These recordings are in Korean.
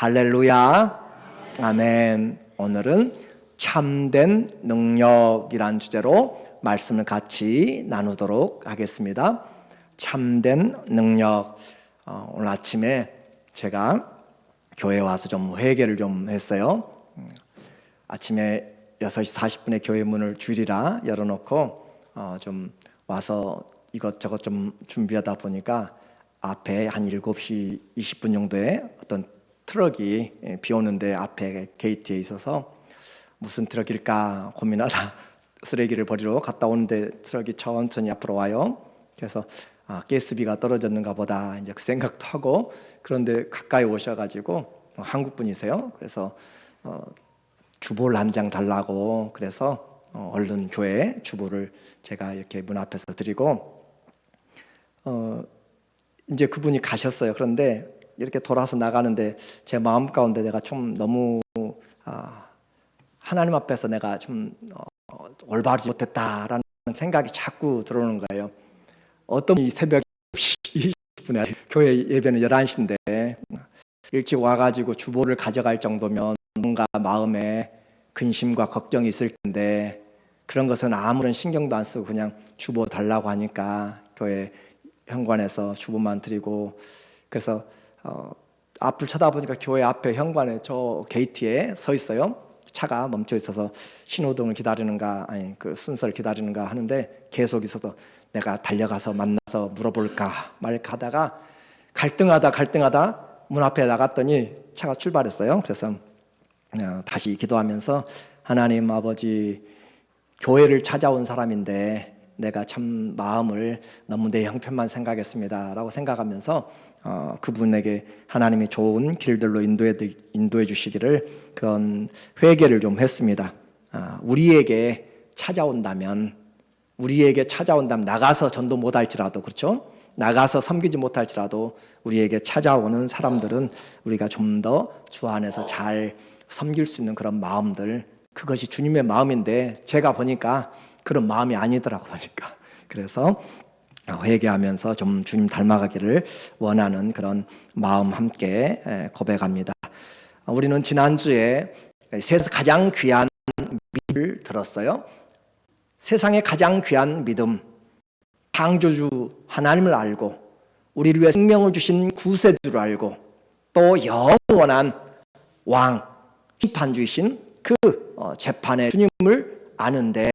할렐루야. 아멘. 오늘은 참된 능력이란 주제로 말씀을 같이 나누도록 하겠습니다. 참된 능력. 오늘 아침에 제가 교회에 와서 좀 회개를 좀 했어요. 아침에 6시 40분에 교회 문을 줄이라 열어놓고 좀 와서 이것저것 좀 준비하다 보니까 앞에 한 7시 20분 정도에 어떤 트럭이 비 오는데 앞에 게이트에 있어서 무슨 트럭일까 고민하다 쓰레기를 버리러 갔다 오는데 트럭이 천천히 앞으로 와요. 그래서 가스비가 떨어졌는가 보다 이제 그 생각도 하고, 그런데 가까이 오셔가지고 한국 분이세요. 그래서 주보를 한 장 달라고 그래서 얼른 교회 주보를 제가 이렇게 문 앞에서 드리고 이제 그분이 가셨어요. 그런데 이렇게 돌아서 나가는데 제 마음 가운데 내가 좀 너무 하나님 앞에서 내가 좀 올바르지 못했다라는 생각이 자꾸 들어오는 거예요. 어떤 이 새벽 20분에 교회 예배는 11시인데 일찍 와가지고 주보를 가져갈 정도면 뭔가 마음에 근심과 걱정이 있을 텐데 그런 것은 아무런 신경도 안 쓰고 그냥 주보 달라고 하니까 교회 현관에서 주보만 드리고, 그래서 앞을 쳐다보니까 교회 앞에 현관에 저 게이트에 서 있어요. 차가 멈춰 있어서 신호등을 기다리는가 아니 그 순서를 기다리는가 하는데 계속 있어서 내가 달려가서 만나서 물어볼까 말까 하다가 갈등하다 문 앞에 나갔더니 차가 출발했어요. 그래서 다시 기도하면서 하나님 아버지, 교회를 찾아온 사람인데 내가 참 마음을 너무 내 형편만 생각했습니다 라고 생각하면서 그분에게 하나님이 좋은 길들로 인도해 주시기를 그런 회개를 좀 했습니다. 우리에게 찾아온다면 나가서 전도 못할지라도, 그렇죠? 나가서 섬기지 못할지라도 우리에게 찾아오는 사람들은 우리가 좀 더 주 안에서 잘 섬길 수 있는 그런 마음들, 그것이 주님의 마음인데 제가 보니까 그런 마음이 아니더라고 보니까. 그래서 회개하면서 좀 주님 닮아가기를 원하는 그런 마음 함께 고백합니다. 우리는 지난주에 세상에서 가장 귀한 믿음을 들었어요. 세상의 가장 귀한 믿음, 창조주 하나님을 알고 우리를 위해 생명을 주신 구세주를 알고 또 영원한 왕, 심판주이신 그 재판의 주님을 아는데,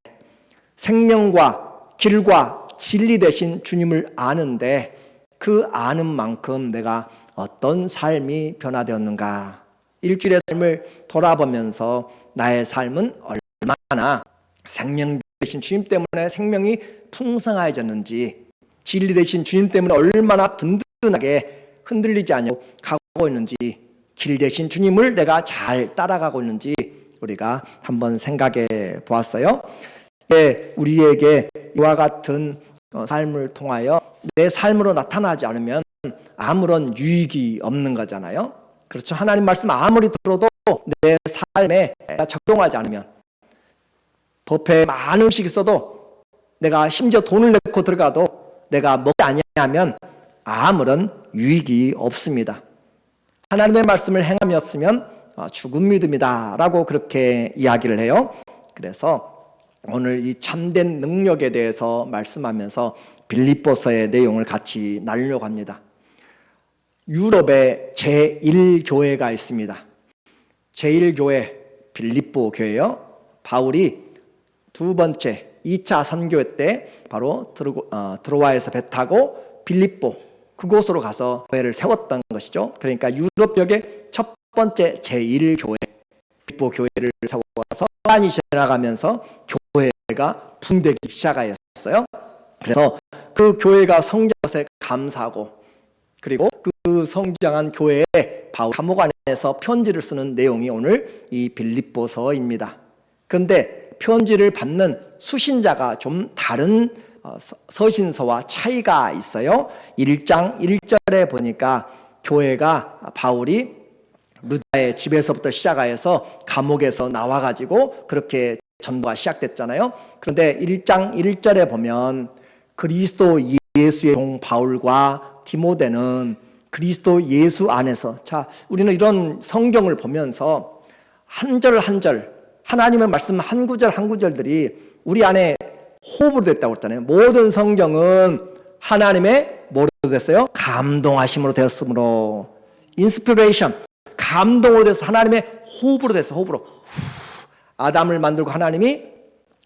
생명과 길과 진리 되신 주님을 아는데 그 아는 만큼 내가 어떤 삶이 변화되었는가, 일주일의 삶을 돌아보면서 나의 삶은 얼마나 생명 되신 주님 때문에 생명이 풍성해졌는지, 진리 되신 주님 때문에 얼마나 든든하게 흔들리지 않고 가고 있는지, 길 되신 주님을 내가 잘 따라가고 있는지 우리가 한번 생각해 보았어요. 우리에게 이와 같은 삶을 통하여 내 삶으로 나타나지 않으면 아무런 유익이 없는 거잖아요. 그렇죠? 하나님 말씀 아무리 들어도 내 삶에 적용하지 않으면, 법에 많은 음식이 있어도 내가 심지어 돈을 내고 들어가도 내가 먹지 아니하면 아무런 유익이 없습니다. 하나님의 말씀을 행함이 없으면 죽은 믿음이다 라고 그렇게 이야기를 해요. 그래서 오늘 이 참된 능력에 대해서 말씀하면서 빌립보서의 내용을 같이 나누려고 합니다. 유럽에 제1교회가 있습니다. 제1교회 빌립보 교회요. 바울이 두 번째 2차 선교 때 바로 드로아에서 배 타고 빌립보 그곳으로 가서 교회를 세웠던 것이죠. 그러니까 유럽 지역의 첫 번째 제1교회 빌립보 교회를 세워서 시간이 지나가면서 교회가 붕대기 시작하였어요. 그래서 그 교회가 성장한 것에 감사하고, 그리고 그 성장한 교회에 바울 감옥 안에서 편지를 쓰는 내용이 오늘 이 빌립보서입니다. 그런데 편지를 받는 수신자가 좀 다른 서신서와 차이가 있어요. 1장 1절에 보니까 교회가 바울이 루다의 집에서부터 시작하여서 감옥에서 나와가지고 그렇게 전도가 시작됐잖아요. 그런데 1장 1절에 보면 그리스도 예수의 종 바울과 디모데는 그리스도 예수 안에서. 자, 우리는 이런 성경을 보면서 한 절 한 절, 하나님의 말씀 한 구절 한 구절들이 우리 안에 호흡으로 됐다고 했잖아요. 모든 성경은 하나님의 뭐로 됐어요? 감동하심으로 되었으므로. 인스피레이션, 감동으로 돼서 하나님의 호흡으로 됐어. 호흡으로. 아담을 만들고 하나님이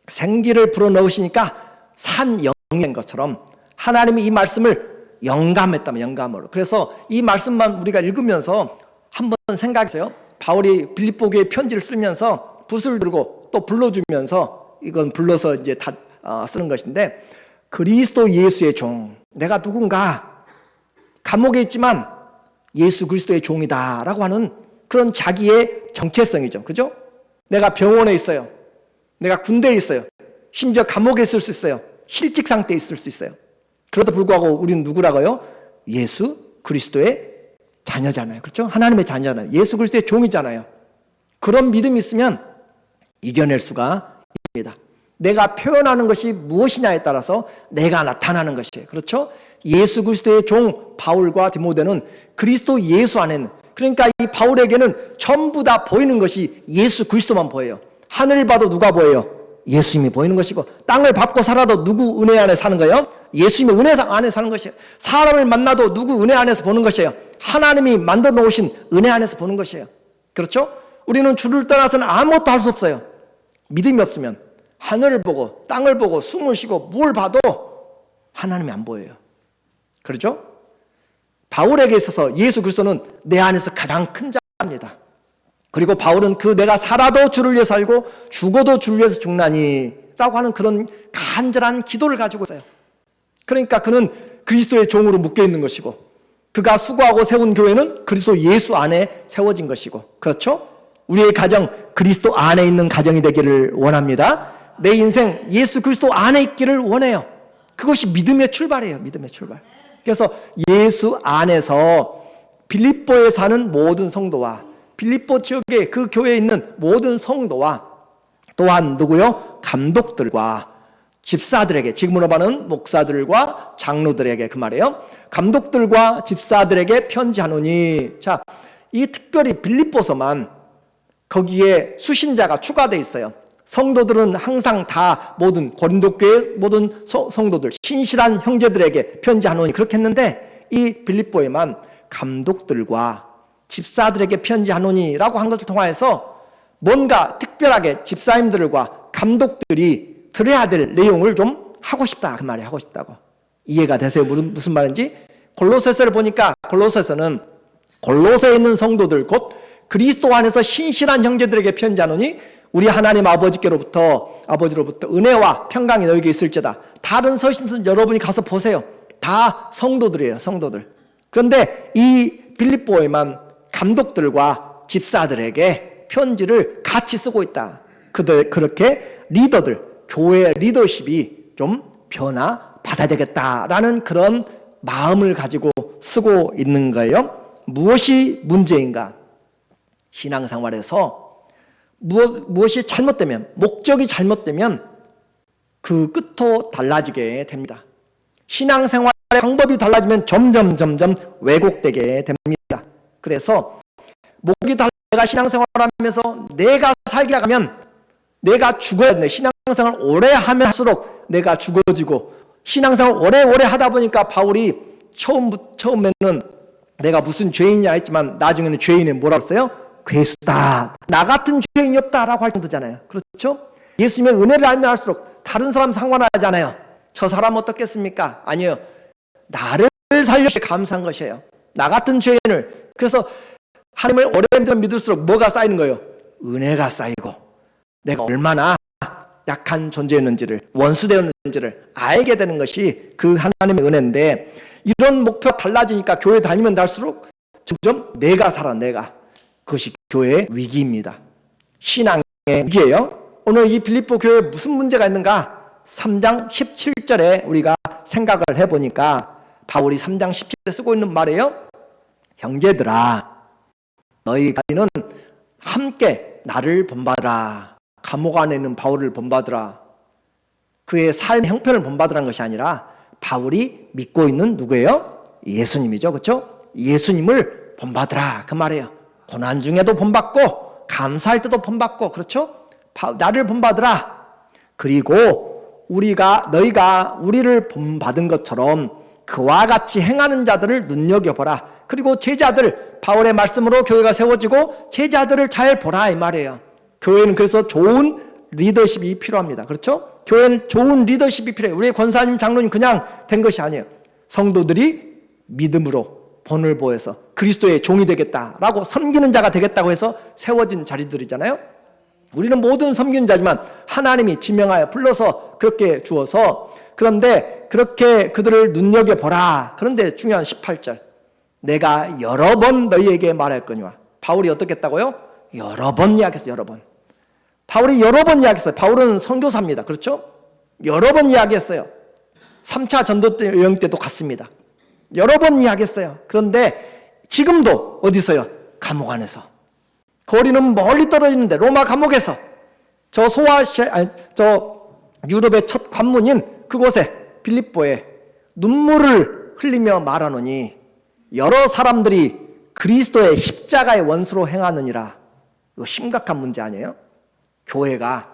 생기를 불어넣으시니까 산 영인 것처럼 하나님이 이 말씀을 영감했다면 영감으로. 그래서 이 말씀만 우리가 읽으면서 한번 생각해서요. 바울이 빌립보 교회 편지를 쓰면서 붓을 들고 또 불러주면서, 이건 불러서 이제 다 쓰는 것인데, 그리스도 예수의 종, 내가 누군가 감옥에 있지만 예수 그리스도의 종이다라고 하는 그런 자기의 정체성이죠. 그죠? 내가 병원에 있어요. 내가 군대에 있어요. 심지어 감옥에 있을 수 있어요. 실직 상태에 있을 수 있어요. 그럼에도 불구하고 우리는 누구라고요? 예수 그리스도의 자녀잖아요. 그렇죠? 하나님의 자녀잖아요. 예수 그리스도의 종이잖아요. 그런 믿음이 있으면 이겨낼 수가 있습니다. 내가 표현하는 것이 무엇이냐에 따라서 내가 나타나는 것이에요. 그렇죠? 예수 그리스도의 종 바울과 디모데는 그리스도 예수 안에는, 그러니까 이 바울에게는 전부 다 보이는 것이 예수 그리스도만 보여요. 하늘을 봐도 누가 보여요? 예수님이 보이는 것이고, 땅을 밟고 살아도 누구 은혜 안에 사는 거예요? 예수님의 은혜 안에 사는 것이에요. 사람을 만나도 누구 은혜 안에서 보는 것이에요? 하나님이 만들어 놓으신 은혜 안에서 보는 것이에요. 그렇죠? 우리는 주를 떠나서는 아무것도 할 수 없어요. 믿음이 없으면 하늘을 보고 땅을 보고 숨을 쉬고 뭘 봐도 하나님이 안 보여요. 그렇죠? 바울에게 있어서 예수 그리스도는 내 안에서 가장 큰 자입니다. 그리고 바울은 그 내가 살아도 주를 위해서 살고 죽어도 주를 위해서 죽나니 라고 하는 그런 간절한 기도를 가지고 있어요. 그러니까 그는 그리스도의 종으로 묶여 있는 것이고, 그가 수고하고 세운 교회는 그리스도 예수 안에 세워진 것이고, 그렇죠? 우리의 가정, 그리스도 안에 있는 가정이 되기를 원합니다. 내 인생 예수 그리스도 안에 있기를 원해요. 그것이 믿음의 출발이에요. 믿음의 출발. 그래서 예수 안에서 빌립보에 사는 모든 성도와 빌립보 지역에 그 교회에 있는 모든 성도와 또한 누구요? 감독들과 집사들에게, 지금으로 말하는 목사들과 장로들에게, 그 말이에요. 감독들과 집사들에게 편지하노니. 자, 이 특별히 빌립보서만 거기에 수신자가 추가되어 있어요. 성도들은 항상 다 모든 고린도 교회 모든 성도들, 신실한 형제들에게 편지하노니 그렇게 했는데, 이 빌립보에만 감독들과 집사들에게 편지하노니라고 한 것을 통하여서 뭔가 특별하게 집사님들과 감독들이 들어야 될 내용을 좀 하고 싶다, 그 말이 하고 싶다고. 이해가 되세요? 무슨 말인지? 골로새서를 보니까 골로새서는 골로새에 있는 성도들 곧 그리스도 안에서 신실한 형제들에게 편지하노니 우리 하나님 아버지로부터 은혜와 평강이 너에게 있을지어다. 다른 서신서는 여러분이 가서 보세요. 다 성도들이에요. 성도들. 그런데 이 빌립보에만 감독들과 집사들에게 편지를 같이 쓰고 있다. 그렇게 리더들, 교회 리더십이 좀 변화받아야 되겠다라는 그런 마음을 가지고 쓰고 있는 거예요. 무엇이 문제인가? 신앙생활에서 무엇이 잘못되면, 목적이 잘못되면 그 끝도 달라지게 됩니다. 신앙생활의 방법이 달라지면 점점 왜곡되게 됩니다. 그래서 목이 달라, 내가 신앙생활하면서 내가 살게 가면 내가 죽어야 돼. 신앙생활 오래 하면 할수록 내가 죽어지고, 신앙생활 오래 하다 보니까 바울이 처음에는 내가 무슨 죄인이냐 했지만 나중에는 죄인이 뭐라고 했어요? 괴수다. 나 같은 죄인이 없다라고 할 정도잖아요. 그렇죠? 예수님의 은혜를 알면 할수록 다른 사람 상관하잖아요. 저 사람 어떻겠습니까? 아니에요. 나를 살려주셔서 감사한 것이에요. 나 같은 죄인을. 그래서 하나님을 오래 믿을수록 뭐가 쌓이는 거예요? 은혜가 쌓이고, 내가 얼마나 약한 존재였는지를, 원수되었는지를 알게 되는 것이 그 하나님의 은혜인데, 이런 목표가 달라지니까 교회 다니면 갈수록 점점 내가 살아, 내가. 그것이 교회의 위기입니다. 신앙의 위기예요. 오늘 이 빌립보 교회에 무슨 문제가 있는가? 3장 17절에 우리가 생각을 해보니까 바울이 3장 17절에 쓰고 있는 말이에요. 형제들아, 너희는 함께 나를 본받으라. 감옥 안에 있는 바울을 본받으라. 그의 삶의 형편을 본받으라는 것이 아니라 바울이 믿고 있는 누구예요? 예수님이죠. 그렇죠? 예수님을 본받으라 그 말이에요. 고난 중에도 본받고 감사할 때도 본받고, 그렇죠? 나를 본받으라. 그리고 너희가 우리를 본받은 것처럼 그와 같이 행하는 자들을 눈여겨보라. 그리고 제자들, 바울의 말씀으로 교회가 세워지고 제자들을 잘 보라 이 말이에요. 교회는 그래서 좋은 리더십이 필요합니다. 그렇죠? 교회는 좋은 리더십이 필요해요. 우리 권사님, 장로님 그냥 된 것이 아니에요. 성도들이 믿음으로 본을 보여서 그리스도의 종이 되겠다라고, 섬기는 자가 되겠다고 해서 세워진 자리들이잖아요. 우리는 모든 섬기는 자지만 하나님이 지명하여 불러서 그렇게 주어서, 그런데 그렇게 그들을 눈여겨보라. 그런데 중요한 18절, 내가 여러 번 너희에게 말했거니와. 바울이 어떻게 했다고요? 여러 번 이야기했어요. 여러 번. 바울이 여러 번 이야기했어요. 바울은 선교사입니다. 그렇죠? 여러 번 이야기했어요. 3차 전도 여행 때도 갔습니다. 여러 번 이야기했어요. 그런데 지금도 어디서요? 감옥 안에서. 거리는 멀리 떨어지는데 로마 감옥에서 저 유럽의 첫 관문인 그곳에 빌립보에 눈물을 흘리며 말하노니 여러 사람들이 그리스도의 십자가의 원수로 행하느니라. 이거 심각한 문제 아니에요? 교회가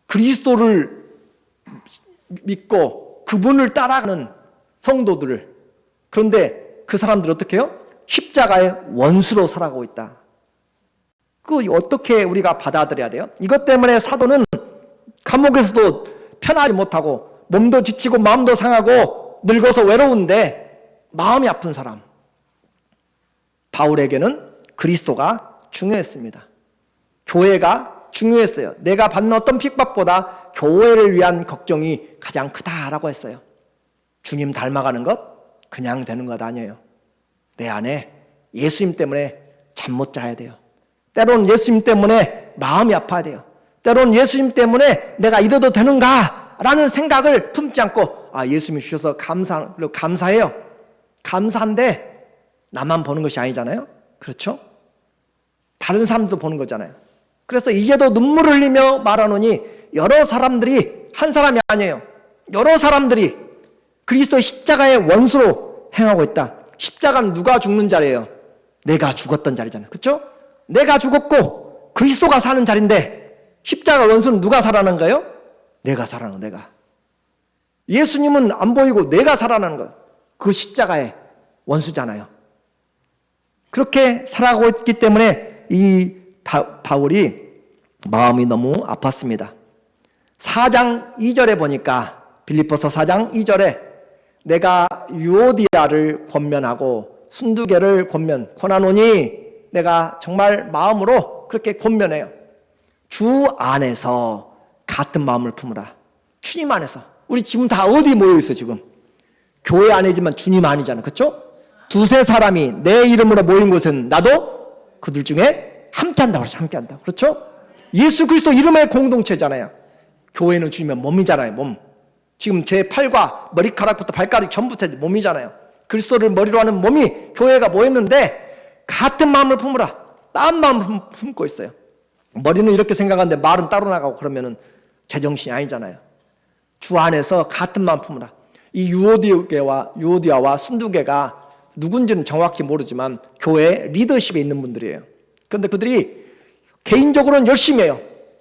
그리스도를 믿고 그분을 따라가는 성도들을, 그런데 그 사람들이 어떻게 해요? 십자가의 원수로 살아가고 있다. 그거 어떻게 우리가 받아들여야 돼요? 이것 때문에 사도는 감옥에서도 편하지 못하고 몸도 지치고 마음도 상하고 늙어서 외로운데 마음이 아픈 사람, 바울에게는 그리스도가 중요했습니다. 교회가 중요했어요. 내가 받는 어떤 핍박보다 교회를 위한 걱정이 가장 크다라고 했어요. 주님 닮아가는 것 그냥 되는 것 아니에요. 내 안에 예수님 때문에 잠 못 자야 돼요. 때론 예수님 때문에 마음이 아파야 돼요. 때론 예수님 때문에 내가 이래도 되는가 라는 생각을 품지 않고, 예수님이 주셔서 감사해요. 감사한데 나만 보는 것이 아니잖아요. 그렇죠? 다른 사람도 보는 거잖아요. 그래서 이제도 눈물을 흘리며 말하노니 여러 사람들이, 한 사람이 아니에요, 여러 사람들이 그리스도의 십자가의 원수로 행하고 있다. 십자가는 누가 죽는 자리예요? 내가 죽었던 자리잖아요. 그렇죠? 내가 죽었고 그리스도가 사는 자리인데 십자가 원수는 누가 살아나는 거예요? 내가 살아나는, 내가. 예수님은 안 보이고 내가 살아나는 것, 그 십자가의 원수잖아요. 그렇게 살아가고 있기 때문에 이 바울이 마음이 너무 아팠습니다. 4장 2절에 보니까, 빌립보서 4장 2절에 내가 유오디아를 권면하고 순두개를 권하노니, 내가 정말 마음으로 그렇게 권면해요. 주 안에서 같은 마음을 품으라. 주님 안에서. 우리 지금 다 어디 모여 있어? 지금 교회 안이지만 주님 아니잖아. 그렇죠? 두세 사람이 내 이름으로 모인 곳은 나도 그들 중에 함께한다고 그러죠. 함께한다. 그렇죠? 예수 그리스도 이름의 공동체잖아요. 교회는 주님의 몸이잖아요. 몸. 지금 제 팔과 머리카락부터 발가락 전부터 몸이잖아요. 그리스도를 머리로 하는 몸이 교회가 모였는데 같은 마음을 품으라. 다른 마음을 품고 있어요. 머리는 이렇게 생각하는데 말은 따로 나가고 그러면은 제정신이 아니잖아요. 주 안에서 같은 마음 품으라. 이 유오디아와 순두개가 누군지는 정확히 모르지만 교회 리더십에 있는 분들이에요. 그런데 그들이 개인적으로는 열심히 해요.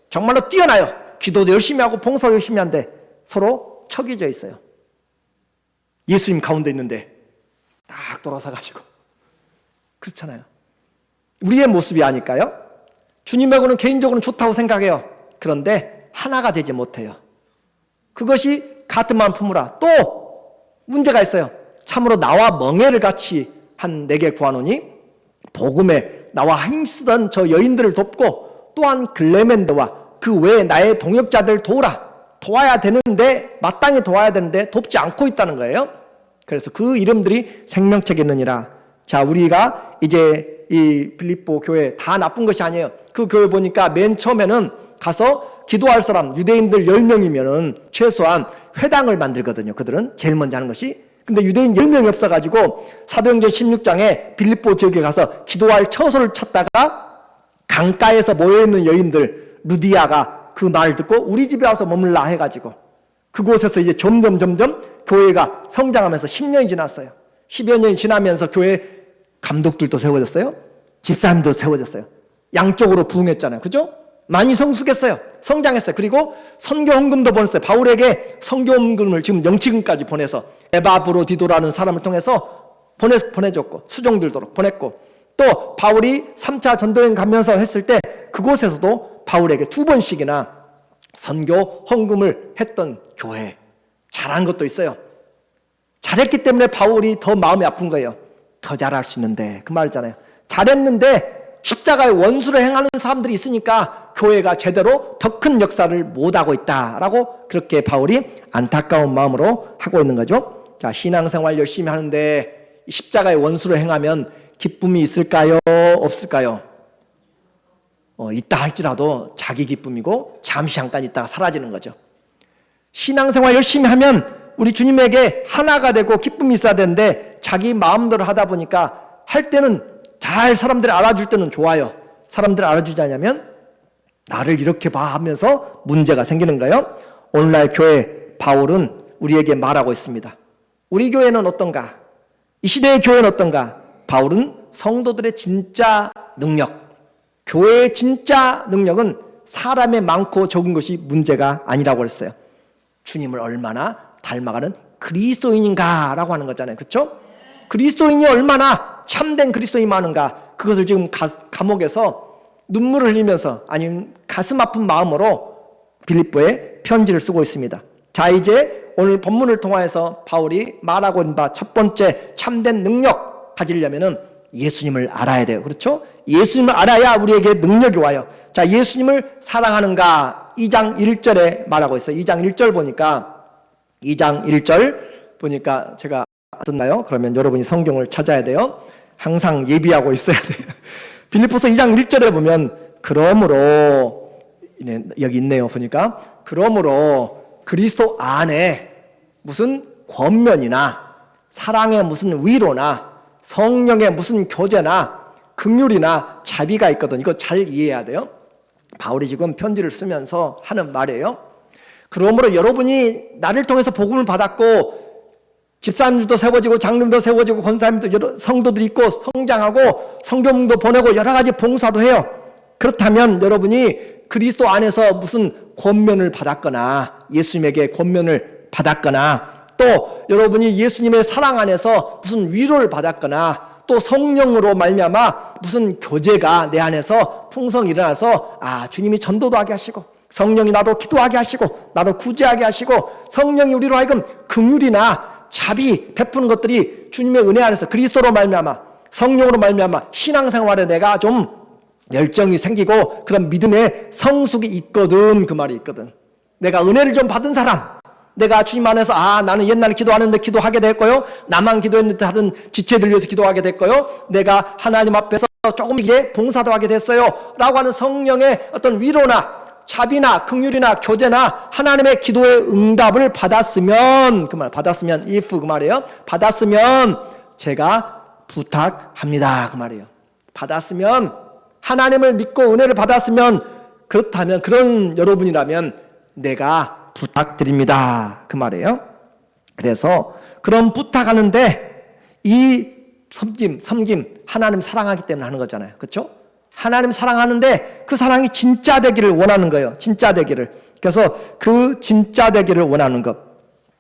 정말로 뛰어나요. 기도도 열심히 하고 봉사도 열심히 하는데 서로 척이져 있어요. 예수님 가운데 있는데 딱 돌아서 가지고. 그렇잖아요. 우리의 모습이 아닐까요? 주님하고는 개인적으로는 좋다고 생각해요. 그런데 하나가 되지 못해요. 그것이 같은 마음 품으라. 또 문제가 있어요. 참으로 나와 멍에를 같이 한 내게 구하노니 복음에 나와 힘쓰던 저 여인들을 돕고 또한 글레멘드와 그 외에 나의 동역자들 도와야 되는데, 마땅히 도와야 되는데 돕지 않고 있다는 거예요. 그래서 그 이름들이 생명책에 있느니라. 자, 우리가 이제 이 빌립보 교회 다 나쁜 것이 아니에요. 그 교회 보니까 맨 처음에는 가서 기도할 사람 유대인들 10명이면은 최소한 회당을 만들거든요. 그들은 제일 먼저 하는 것이. 근데 유대인 10명이 없어가지고 사도행전 16장에 빌립보 지역에 가서 기도할 처소를 찾다가 강가에서 모여있는 여인들 루디아가 그 말을 듣고 우리 집에 와서 머물라 해가지고 그곳에서 이제 점점 교회가 성장하면서 10년이 지났어요. 10여 년이 지나면서 교회 감독들도 세워졌어요. 집사님도 세워졌어요. 양쪽으로 부흥했잖아요. 그죠? 많이 성숙했어요. 성장했어요. 그리고 선교 헌금도 보냈어요. 바울에게 선교 헌금을 지금 영치금까지 보내서 에바브로디도라는 사람을 통해서 보내줬고, 수종들도 보냈고, 또 바울이 3차 전도여행 가면서 했을 때 그곳에서도 바울에게 2번씩이나 선교 헌금을 했던 교회, 잘한 것도 있어요. 잘했기 때문에 바울이 더 마음이 아픈 거예요. 더 잘할 수 있는데, 그 말이잖아요. 잘했는데 십자가의 원수를 행하는 사람들이 있으니까 교회가 제대로 더 큰 역사를 못하고 있다라고 그렇게 바울이 안타까운 마음으로 하고 있는 거죠. 자, 신앙생활 열심히 하는데 십자가의 원수를 행하면 기쁨이 있을까요? 없을까요? 있다 할지라도 자기 기쁨이고 잠시 잠깐 있다가 사라지는 거죠. 신앙생활 열심히 하면 우리 주님에게 하나가 되고 기쁨이 있어야 되는데 자기 마음대로 하다 보니까 할 때는 잘 사람들이 알아줄 때는 좋아요. 사람들이 알아주지 않으면 나를 이렇게 봐 하면서 문제가 생기는 거예요. 오늘날 교회 바울은 우리에게 말하고 있습니다. 우리 교회는 어떤가? 이 시대의 교회는 어떤가? 바울은 성도들의 진짜 능력, 교회의 진짜 능력은 사람의 많고 적은 것이 문제가 아니라고 했어요. 주님을 얼마나 닮아가는 그리스도인인가라고 하는 거잖아요. 그렇죠? 그리스도인이 얼마나 참된 그리스도인이 많은가, 그것을 지금 감옥에서 눈물을 흘리면서 아니면 가슴 아픈 마음으로 빌립보에 편지를 쓰고 있습니다. 자, 이제 오늘 본문을 통해서 바울이 말하고 있는 바 첫 번째 참된 능력 가지려면은 예수님을 알아야 돼요. 그렇죠? 예수님을 알아야 우리에게 능력이 와요. 자, 예수님을 사랑하는가 2장 1절에 말하고 있어요. 2장 1절 보니까 2장 1절 보니까 제가 썼나요? 그러면 여러분이 성경을 찾아야 돼요. 항상 예비하고 있어야 돼요. 빌립보서 2장 1절에 보면 그러므로 여기 있네요. 보니까 그러므로 그리스도 안에 무슨 권면이나 사랑의 무슨 위로나 성령의 무슨 교제나 긍휼이나 자비가 있거든. 이거 잘 이해해야 돼요. 바울이 지금 편지를 쓰면서 하는 말이에요. 그러므로 여러분이 나를 통해서 복음을 받았고 집사님들도 세워지고 장님도 세워지고 권사님도 여러 성도들이 있고 성장하고 성경도 보내고 여러 가지 봉사도 해요. 그렇다면 여러분이 그리스도 안에서 무슨 권면을 받았거나 예수님에게 권면을 받았거나 또 여러분이 예수님의 사랑 안에서 무슨 위로를 받았거나 또 성령으로 말미암아 무슨 교제가 내 안에서 풍성히 일어나서 주님이 전도도 하게 하시고 성령이 나도 기도하게 하시고 나도 구제하게 하시고 성령이 우리로 하여금 긍휼이나 자비 베푸는 것들이 주님의 은혜 안에서 그리스도로 말미암아 성령으로 말미암아 신앙생활에 내가 좀 열정이 생기고 그런 믿음의 성숙이 있거든. 그 말이 있거든. 내가 은혜를 좀 받은 사람, 내가 주님 안에서 나는 옛날에 기도하는데 기도하게 됐고요, 나만 기도했는데 다른 지체들 위해서 기도하게 됐고요, 내가 하나님 앞에서 조금 이제 봉사도 하게 됐어요 라고 하는 성령의 어떤 위로나 자비나 긍휼이나 교제나 하나님의 기도의 응답을 받았으면, 그 말 받았으면 if 그 말이에요. 받았으면 제가 부탁합니다 그 말이에요. 받았으면 하나님을 믿고 은혜를 받았으면 그렇다면 그런 여러분이라면 내가 부탁드립니다 그 말이에요. 그래서 그런 부탁하는데 이 섬김 하나님 사랑하기 때문에 하는 거잖아요. 그렇죠? 하나님 사랑하는데 그 사랑이 진짜 되기를 원하는 거예요. 진짜 되기를. 그래서 그 진짜 되기를 원하는 것.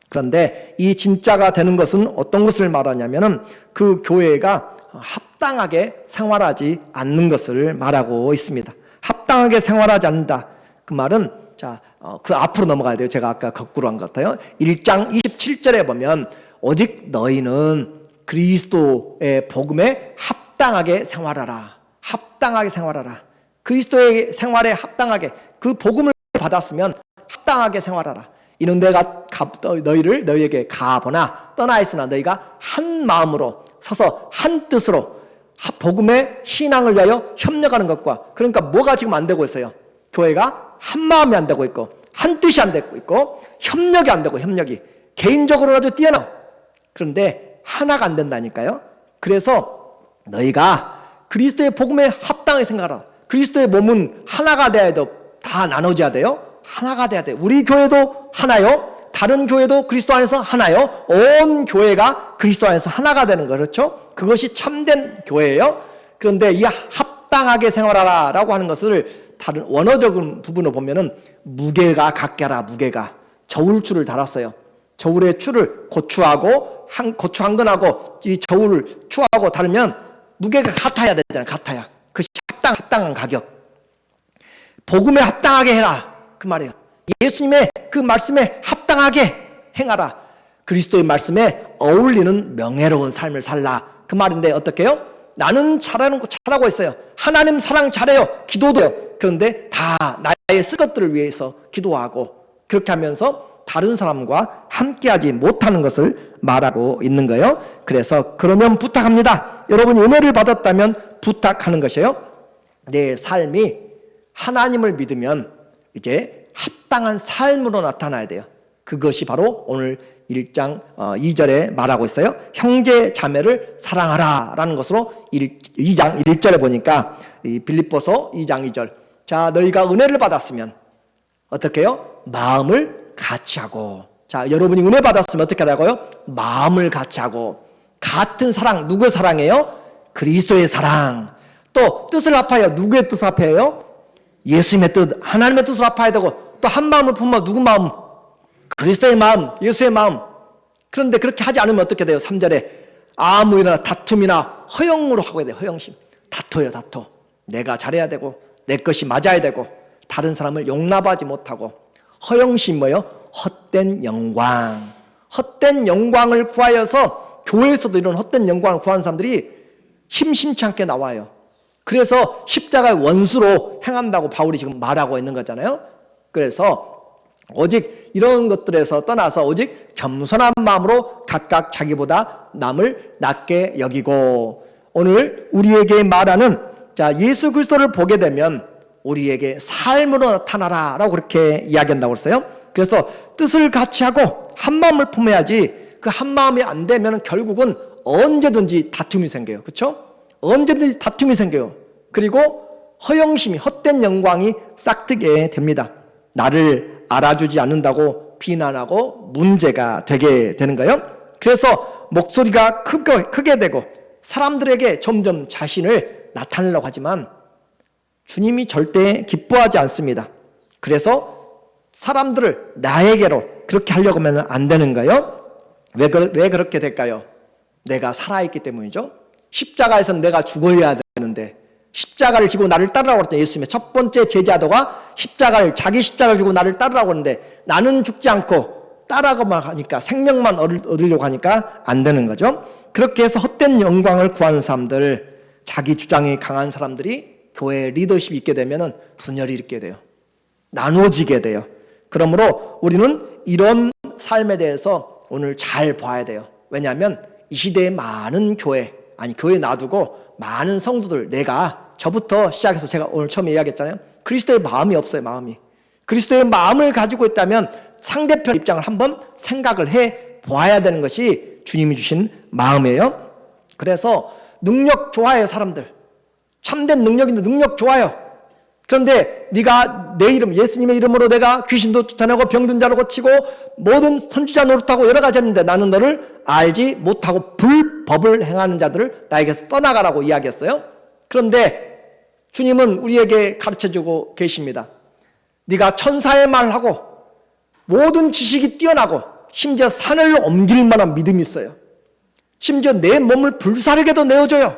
그런데 이 진짜가 되는 것은 어떤 것을 말하냐면은 그 교회가 합당하게 생활하지 않는 것을 말하고 있습니다. 합당하게 생활하지 않는다. 그 말은 그 앞으로 넘어가야 돼요. 제가 아까 거꾸로 한 것 같아요. 1장 27절에 보면 오직 너희는 그리스도의 복음에 합당하게 생활하라. 합당하게 생활하라. 그리스도의 생활에 합당하게 그 복음을 받았으면 합당하게 생활하라. 이는 내가 너희에게 가보나 떠나 있으나 너희가 한 마음으로 서서 한 뜻으로 복음의 신앙을 위하여 협력하는 것과, 그러니까 뭐가 지금 안 되고 있어요? 교회가 한 마음이 안 되고 있고 한 뜻이 안 되고 있고 협력이 안 되고, 협력이 개인적으로라도 뛰어나. 그런데 하나가 안 된다니까요. 그래서 너희가 그리스도의 복음에 합당하게 생각하라. 그리스도의 몸은 하나가 돼야 돼요. 다 나눠져야 돼요. 하나가 돼야 돼요. 우리 교회도 하나요. 다른 교회도 그리스도 안에서 하나요. 온 교회가 그리스도 안에서 하나가 되는 거, 그렇죠? 그것이 참된 교회예요. 그런데 이 합당하게 생활하라 라고 하는 것을 다른 원어적인 부분을 보면은 무게가 같게 하라. 무게가 저울추를 달았어요. 저울의 추를 고추하고 고추 한 근하고 이 저울 추하고 다르면 무게가 같아야 되잖아요. 같아야. 그것이 합당한 가격. 복음에 합당하게 해라 그 말이에요. 예수님의 그 말씀에 합당하게 행하라. 그리스도의 말씀에 어울리는 명예로운 삶을 살라 그 말인데 어떻게 해요? 나는 잘하고 있어요. 하나님 사랑 잘해요. 기도도 해요. 그런데 다 나의 쓸 것들을 위해서 기도하고 그렇게 하면서 다른 사람과 함께하지 못하는 것을 말하고 있는 거예요. 그래서 그러면 부탁합니다. 여러분이 은혜를 받았다면 부탁하는 것이에요. 내 삶이 하나님을 믿으면 이제 합당한 삶으로 나타나야 돼요. 그것이 바로 오늘 1장 2절에 말하고 있어요. 형제 자매를 사랑하라 라는 것으로 2장 1절에 보니까 빌립보서 2장 2절 자 너희가 은혜를 받았으면 어떻게 해요? 마음을 같이 하고 자 여러분이 은혜 받았으면 어떻게 하라고요? 마음을 같이 하고 같은 사랑 누구의 사랑이에요? 그리스도의 사랑 또 뜻을 합하여 누구의 뜻을 합해요? 예수님의 뜻 하나님의 뜻을 합해야 되고 또 한 마음을 품어 누구 마음? 그리스도의 마음 예수의 마음 그런데 그렇게 하지 않으면 어떻게 돼요? 3절에 아무 일이나 다툼이나 허영으로 하고 해야 돼요. 허영심 다퉈요 다퉈 내가 잘해야 되고 내 것이 맞아야 되고 다른 사람을 용납하지 못하고 허영심 뭐예요? 헛된 영광 헛된 영광을 구하여서 교회에서도 이런 헛된 영광을 구하는 사람들이 심심치 않게 나와요. 그래서 십자가의 원수로 행한다고 바울이 지금 말하고 있는 거잖아요. 그래서 오직 이런 것들에서 떠나서 오직 겸손한 마음으로 각각 자기보다 남을 낮게 여기고 오늘 우리에게 말하는 자 예수 그리스도를 보게 되면 우리에게 삶으로 나타나라 라고 그렇게 이야기한다고 그랬어요. 그래서 뜻을 같이 하고 한 마음을 품어야지 그 한 마음이 안 되면 결국은 언제든지 다툼이 생겨요. 그렇죠? 언제든지 다툼이 생겨요. 그리고 허영심이 헛된 영광이 싹트게 됩니다. 나를 알아주지 않는다고 비난하고 문제가 되게 되는 거예요. 그래서 목소리가 크게 되고 사람들에게 점점 자신을 나타내려고 하지만 주님이 절대 기뻐하지 않습니다. 그래서 사람들을 나에게로 그렇게 하려고 하면 안 되는 거예요. 왜 그렇게 될까요? 내가 살아있기 때문이죠. 십자가에서는 내가 죽어야 되는데 십자가를 지고 나를 따르라고 그랬죠. 예수님의 첫 번째 제자도가 자기 십자가를 지고 나를 따르라고 하는데 나는 죽지 않고 따라가만 하니까 생명만 얻으려고 하니까 안 되는 거죠. 그렇게 해서 헛된 영광을 구하는 사람들 자기 주장이 강한 사람들이 교회 리더십이 있게 되면 분열이 있게 돼요. 나누어지게 돼요. 그러므로 우리는 이런 삶에 대해서 오늘 잘 봐야 돼요. 왜냐하면 이 시대에 많은 교회 놔두고 많은 성도들 저부터 시작해서 제가 오늘 처음에 이야기했잖아요. 그리스도의 마음이 없어요. 마음이. 그리스도의 마음을 가지고 있다면 상대편 입장을 한번 생각을 해 보아야 되는 것이 주님이 주신 마음이에요. 그래서 능력 좋아해요. 사람들. 참된 능력인데 능력 좋아요. 그런데 네가 내 이름 예수님의 이름으로 내가 귀신도 쫓아내고 병든 자를 고치고 모든 선지자 노릇하고 여러 가지 했는데 나는 너를 알지 못하고 불법을 행하는 자들을 나에게서 떠나가라고 이야기했어요. 그런데 주님은 우리에게 가르쳐주고 계십니다. 네가 천사의 말하고 모든 지식이 뛰어나고 심지어 산을 옮길 만한 믿음이 있어요. 심지어 내 몸을 불사르게도 내어줘요.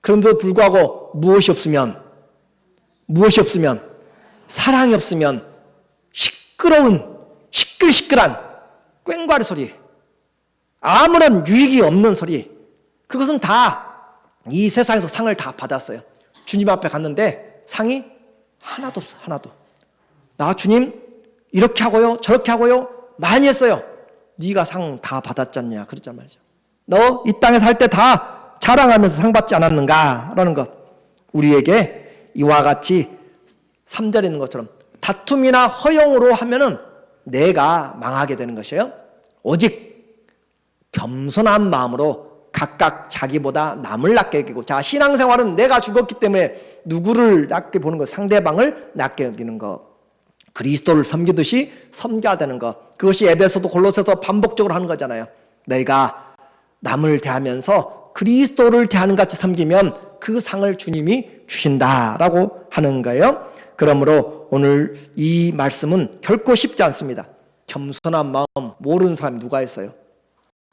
그런데도 불구하고 무엇이 없으면 사랑이 없으면 시끌시끌한 꽹과리 소리 아무런 유익이 없는 소리 그것은 다 이 세상에서 상을 다 받았어요. 주님 앞에 갔는데 상이 하나도 없어. 하나도. 나 주님 이렇게 하고요 저렇게 하고요 많이 했어요. 네가 상 다 받았잖냐 그랬단 말이죠. 너 이 땅에 살 때 다 자랑하면서 상 받지 않았는가 라는 것. 우리에게 이와 같이 3절에 있는 것처럼 다툼이나 허용으로 하면은 내가 망하게 되는 것이에요. 오직 겸손한 마음으로 각각 자기보다 남을 낮게 여기고 자 신앙생활은 내가 죽었기 때문에 누구를 낮게 보는 것 상대방을 낮게 여기는 것 그리스도를 섬기듯이 섬겨야 되는 것. 그것이 에베소도 골로새서 반복적으로 하는 거잖아요. 내가 남을 대하면서 그리스도를 대하는 같이 섬기면 그 상을 주님이 주신다라고 하는 거예요. 그러므로 오늘 이 말씀은 결코 쉽지 않습니다. 겸손한 마음 모르는 사람이 누가 있어요?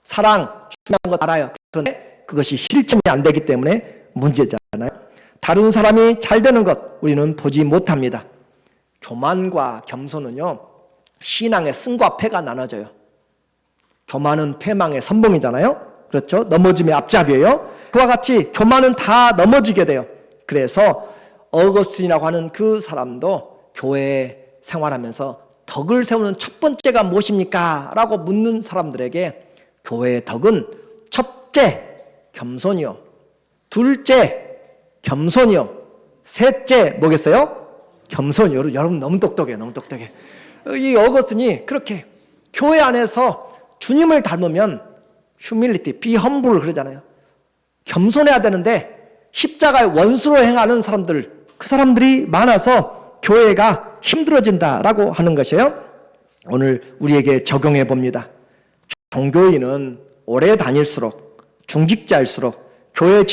사랑 중요한 거 알아요. 그런데 그것이 실천이 안 되기 때문에 문제잖아요. 다른 사람이 잘 되는 것 우리는 보지 못합니다. 교만과 겸손은요, 신앙의 승과 패가 나눠져요. 교만은 패망의 선봉이잖아요. 그렇죠? 넘어짐의 앞잡이에요. 그와 같이 교만은 다 넘어지게 돼요. 그래서 어거스틴이라고 하는 그 사람도 교회 생활하면서 덕을 세우는 첫 번째가 무엇입니까? 라고 묻는 사람들에게 교회의 덕은 첫째, 겸손이요. 둘째, 겸손이요. 셋째, 뭐겠어요? 겸손이요. 여러분 너무 똑똑해요. 너무 똑똑해. 이 어거스틴이 그렇게 교회 안에서 주님을 닮으면 humility, be humble 그러잖아요. 겸손해야 되는데 십자가의 원수로 행하는 사람들, 그 사람들이 많아서 교회가 힘들어진다라고 하는 것이에요. 오늘 우리에게 적용해 봅니다. 종교인은 오래 다닐수록, 중직자일수록 교회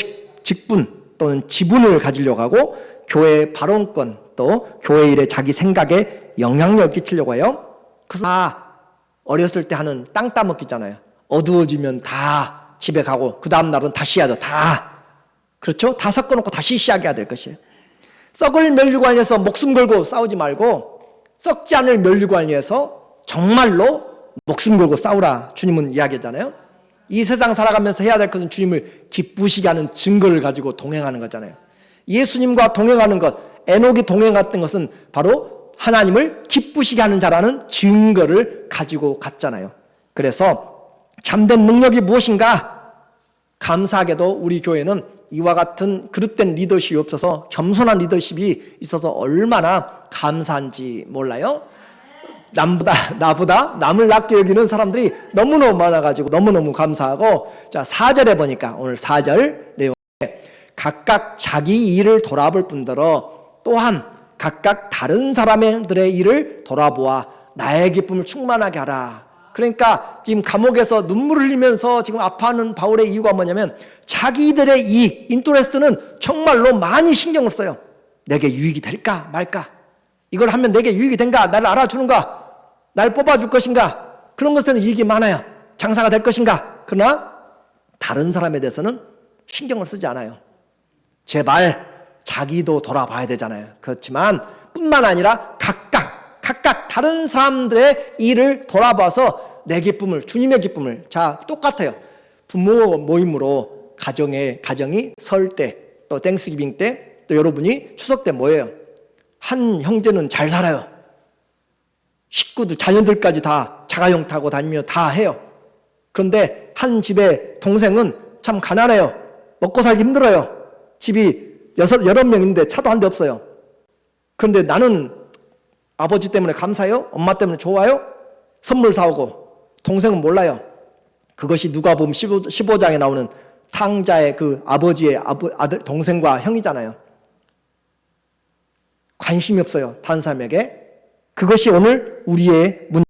직분 또는 지분을 가지려고 하고 교회의 발언권 또 교회 일에 자기 생각에 영향력을 끼치려고 해요. 그래서 다 어렸을 때 하는 땅 따먹기잖아요. 어두워지면 다 집에 가고 그 다음 날은 다시 해야 돼. 다. 그렇죠? 다 섞어놓고 다시 시작해야 될 것이에요. 썩을 멸류관에서 목숨 걸고 싸우지 말고 썩지 않을 멸류관 위해서 정말로 목숨 걸고 싸우라 주님은 이야기하잖아요. 이 세상 살아가면서 해야 될 것은 주님을 기쁘시게 하는 증거를 가지고 동행하는 거잖아요. 예수님과 동행하는 것, 에녹이 동행했던 것은 바로 하나님을 기쁘시게 하는 자라는 증거를 가지고 갔잖아요. 그래서 참된 능력이 무엇인가? 감사하게도 우리 교회는 이와 같은 그릇된 리더십이 없어서 겸손한 리더십이 있어서 얼마나 감사한지 몰라요. 나보다 남을 낮게 여기는 사람들이 너무너무 많아가지고 너무너무 감사하고, 자 4절에 보니까 오늘 4절 내용에 각각 자기 일을 돌아볼 뿐더러 또한 각각 다른 사람들의 일을 돌아보아 나의 기쁨을 충만하게 하라. 그러니까 지금 감옥에서 눈물을 흘리면서 지금 아파하는 바울의 이유가 뭐냐면 자기들의 이익, 인터레스트는 정말로 많이 신경을 써요. 내게 유익이 될까 말까? 이걸 하면 내게 유익이 된가? 나를 알아주는가? 날 뽑아줄 것인가? 그런 것에는 이익이 많아요. 장사가 될 것인가? 그러나 다른 사람에 대해서는 신경을 쓰지 않아요. 제발 자기도 돌아봐야 되잖아요. 그렇지만 뿐만 아니라 각각 다른 사람들의 일을 돌아봐서 내 기쁨을, 주님의 기쁨을. 자, 똑같아요. 부모 모임으로 가정이 설 때, 또 땡스기빙 때, 또 여러분이 추석 때 뭐예요? 한 형제는 잘 살아요. 식구들, 자녀들까지 다 자가용 타고 다니며 다 해요. 그런데 한 집에 동생은 참 가난해요. 먹고 살기 힘들어요. 집이 여러 명인데 차도 한 대 없어요. 그런데 나는 아버지 때문에 감사해요? 엄마 때문에 좋아요? 선물 사오고. 동생은 몰라요. 그것이 누가복음 15장에 나오는 탕자의 그 아버지의 아들, 동생과 형이잖아요. 관심이 없어요. 다른 사람에게. 그것이 오늘 우리의